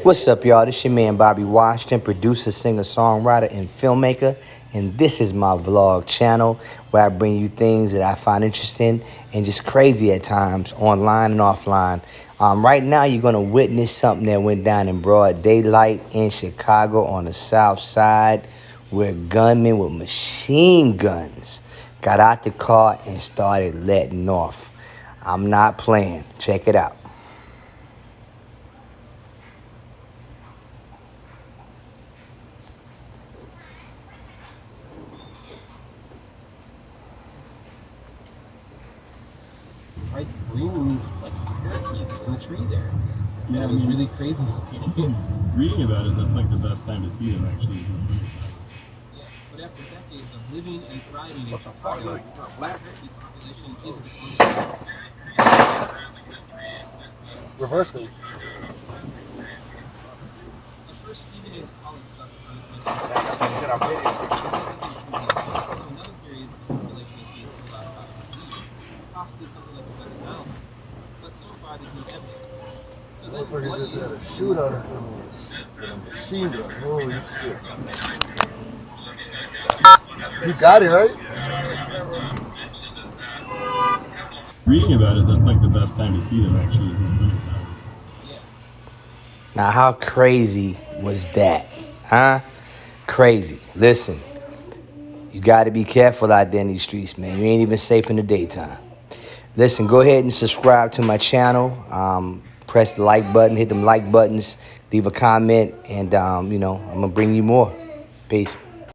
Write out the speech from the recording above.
What's up, y'all? This your man Bobby Washington, producer, singer, songwriter, and filmmaker. And this is my vlog channel where I bring you things that I find interesting and just crazy at times, online and offline. Right now, you're going to witness something that went down in broad daylight in Chicago on the south side, where gunmen with machine guns got out the car and started letting off. I'm not playing. Check it out. Right through like parakeets in the tree there. Yeah, it was really crazy. Reading about it, that's like the best time to see them actually. Yeah, but after decades of living and thriving in Chicago, black parakeet population is declining. Reverse me. At first, Stephen A's college stuff so another period of population is being pulled out about disease, possibly something like the West Nile. But so far, there's no evidence. So then, Motherfucker just had a shootout in front of us. With a machine gun. Holy shit. You got it, right? Reading about it, that's like the best time to see them actually. Now, how crazy was that? Huh? Crazy. Listen, you got to be careful out there in these streets, man. You ain't even safe in the daytime. Listen, go ahead and subscribe to my channel. Press the like button, hit them like buttons, leave a comment, and, I'm going to bring you more. Peace.